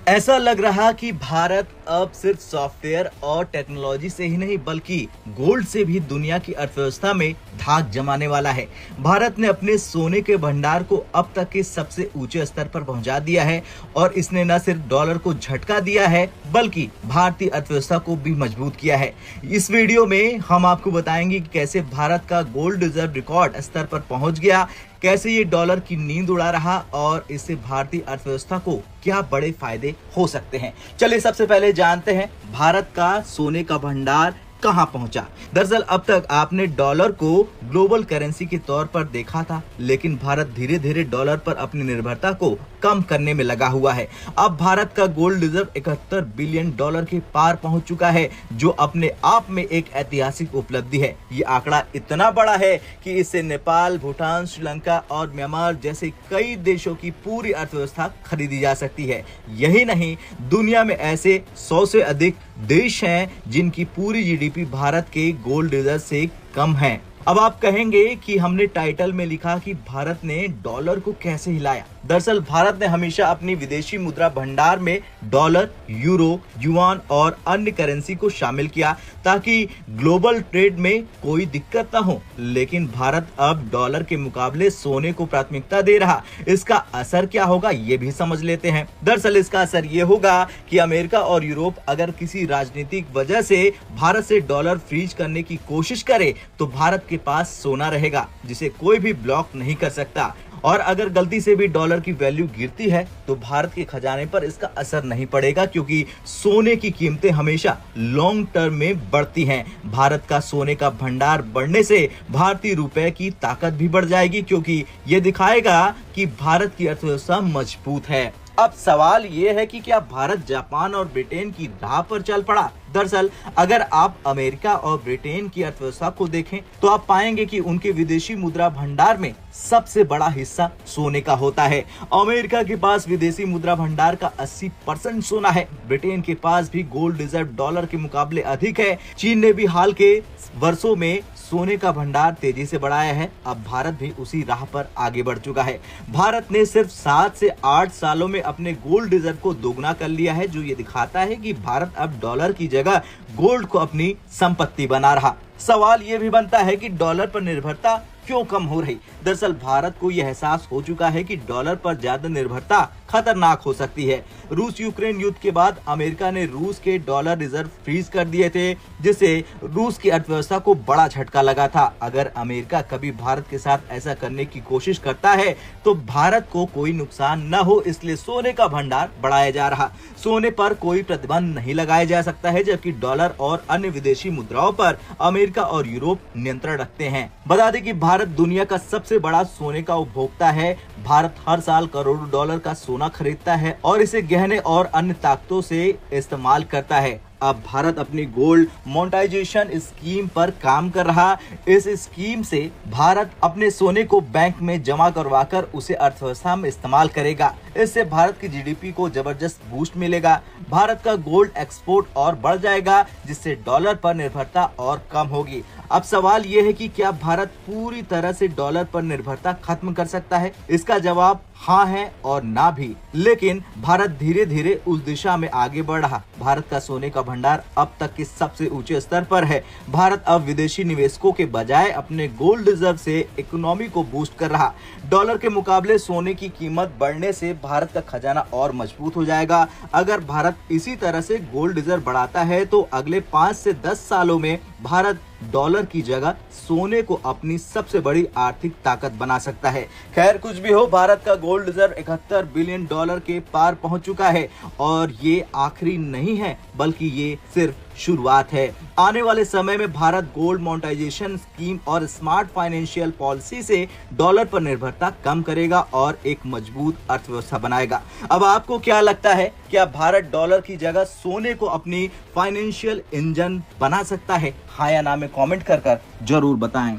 ऐसा लग रहा कि भारत अब सिर्फ सॉफ्टवेयर और टेक्नोलॉजी से ही नहीं बल्कि गोल्ड से भी दुनिया की अर्थव्यवस्था में धाक जमाने वाला है। भारत ने अपने सोने के भंडार को अब तक के सबसे ऊंचे स्तर पर पहुंचा दिया है और इसने न सिर्फ डॉलर को झटका दिया है बल्कि भारतीय अर्थव्यवस्था को भी मजबूत किया है। इस वीडियो में हम आपको बताएंगे कि कैसे भारत का गोल्ड रिजर्व रिकॉर्ड स्तर पर पहुंच गया, कैसे ये डॉलर की नींद उड़ा रहा और इससे भारतीय अर्थव्यवस्था को क्या बड़े फायदे हो सकते हैं। चलिए सबसे पहले जानते हैं भारत का सोने का भंडार कहां पहुंचा। दरअसल अब तक आपने डॉलर को ग्लोबल करेंसी के तौर पर देखा था, लेकिन भारत धीरे धीरे डॉलर पर अपनी निर्भरता को कम करने में लगा हुआ है। अब भारत का गोल्ड रिजर्व 71 बिलियन डॉलर के पार पहुंच चुका है, जो अपने आप में एक ऐतिहासिक उपलब्धि है। ये आंकड़ा इतना बड़ा है कि इससे नेपाल, भूटान, श्रीलंका और म्यांमार जैसे कई देशों की पूरी अर्थव्यवस्था खरीदी जा सकती है। यही नहीं, दुनिया में ऐसे 100 से अधिक देश हैं जिनकी पूरी जीडीपी भारत के गोल्ड रिजर्व से कम है। अब आप कहेंगे कि हमने टाइटल में लिखा कि भारत ने डॉलर को कैसे हिलाया। दरअसल भारत ने हमेशा अपनी विदेशी मुद्रा भंडार में डॉलर, यूरो, युआन और अन्य करेंसी को शामिल किया ताकि ग्लोबल ट्रेड में कोई दिक्कत ना हो। लेकिन भारत अब डॉलर के मुकाबले सोने को प्राथमिकता दे रहा। इसका असर क्या होगा ये भी समझ लेते हैं। दरअसल इसका असर ये होगा कि अमेरिका और यूरोप अगर किसी राजनीतिक वजह से भारत से डॉलर फ्रीज करने की कोशिश करे तो भारत के पास सोना रहेगा जिसे कोई भी ब्लॉक नहीं कर सकता। और अगर गलती से भी डॉलर की वैल्यू गिरती है तो भारत के खजाने पर इसका असर नहीं पड़ेगा, क्योंकि सोने की कीमतें हमेशा लॉन्ग टर्म में बढ़ती हैं। भारत का सोने का भंडार बढ़ने से भारतीय रुपए की ताकत भी बढ़ जाएगी, क्योंकि ये दिखाएगा कि भारत की अर्थव्यवस्था मजबूत है। अब सवाल ये है कि क्या भारत जापान और ब्रिटेन की राह पर चल पड़ा। दरअसल अगर आप अमेरिका और ब्रिटेन की अर्थव्यवस्था को देखें तो आप पाएंगे कि उनके विदेशी मुद्रा भंडार में सबसे बड़ा हिस्सा सोने का होता है। अमेरिका के पास विदेशी मुद्रा भंडार का 80% सोना है। ब्रिटेन के पास भी गोल्ड रिजर्व डॉलर के मुकाबले अधिक है। चीन ने भी हाल के वर्षों में सोने का भंडार तेजी से बढ़ाया है। अब भारत भी उसी राह पर आगे बढ़ चुका है। भारत ने सिर्फ 7 से 8 सालों में अपने गोल्ड रिजर्व को दोगुना कर लिया है, जो ये दिखाता है कि भारत अब डॉलर की जगह गोल्ड को अपनी संपत्ति बना रहा। सवाल ये भी बनता है कि डॉलर पर निर्भरता क्यों कम हो रही। दरअसल भारत को यह एहसास हो चुका है कि डॉलर पर ज्यादा निर्भरता खतरनाक हो सकती है। रूस यूक्रेन युद्ध के बाद अमेरिका ने रूस के डॉलर रिजर्व फ्रीज कर दिए थे, जिससे रूस की अर्थव्यवस्था को बड़ा झटका लगा था। अगर अमेरिका कभी भारत के साथ ऐसा करने की कोशिश करता है तो भारत को कोई नुकसान न हो, इसलिए सोने का भंडार बढ़ाया जा रहा। सोने पर कोई प्रतिबंध नहीं लगाया जा सकता है, जबकि डॉलर और अन्य विदेशी मुद्राओं पर अमेरिका और यूरोप नियंत्रण रखते हैं। बता दें कि भारत दुनिया का सबसे बड़ा सोने का उपभोक्ता है। भारत हर साल करोड़ों डॉलर का सोना खरीदता है और इसे गहने और अन्य ताकतों से इस्तेमाल करता है। अब भारत अपनी गोल्ड मोनेटाइजेशन स्कीम पर काम कर रहा। इस स्कीम से भारत अपने सोने को बैंक में जमा करवाकर उसे अर्थव्यवस्था में इस्तेमाल करेगा। इससे भारत की जीडीपी को जबरदस्त बूस्ट मिलेगा। भारत का गोल्ड एक्सपोर्ट और बढ़ जाएगा, जिससे डॉलर पर निर्भरता और कम होगी। अब सवाल यह है कि क्या भारत पूरी तरह से डॉलर पर निर्भरता खत्म कर सकता है। इसका जवाब हाँ है और ना भी, लेकिन भारत धीरे धीरे उस दिशा में आगे बढ़ रहा। भारत का सोने का भंडार अब तक के सबसे ऊंचे स्तर पर है। भारत अब विदेशी निवेशकों के बजाय अपने गोल्ड रिजर्व से इकोनॉमी को बूस्ट कर रहा। डॉलर के मुकाबले सोने की कीमत बढ़ने से भारत का खजाना और मजबूत हो जाएगा। अगर भारत इसी तरह से गोल्ड रिजर्व बढ़ाता है तो अगले 5 से 10 सालों में भारत डॉलर की जगह सोने को अपनी सबसे बड़ी आर्थिक ताकत बना सकता है। खैर कुछ भी हो, भारत का गोल्ड रिजर्व 71 बिलियन डॉलर के पार पहुंच चुका है और ये आखिरी नहीं है, बल्कि ये सिर्फ शुरुआत है। आने वाले समय में भारत गोल्ड मोनेटाइजेशन स्कीम और स्मार्ट फाइनेंशियल पॉलिसी से डॉलर पर निर्भरता कम करेगा और एक मजबूत अर्थव्यवस्था बनाएगा। अब आपको क्या लगता है, क्या भारत डॉलर की जगह सोने को अपनी फाइनेंशियल इंजन बना सकता है? हाँ या ना में कमेंट कर जरूर बताएं।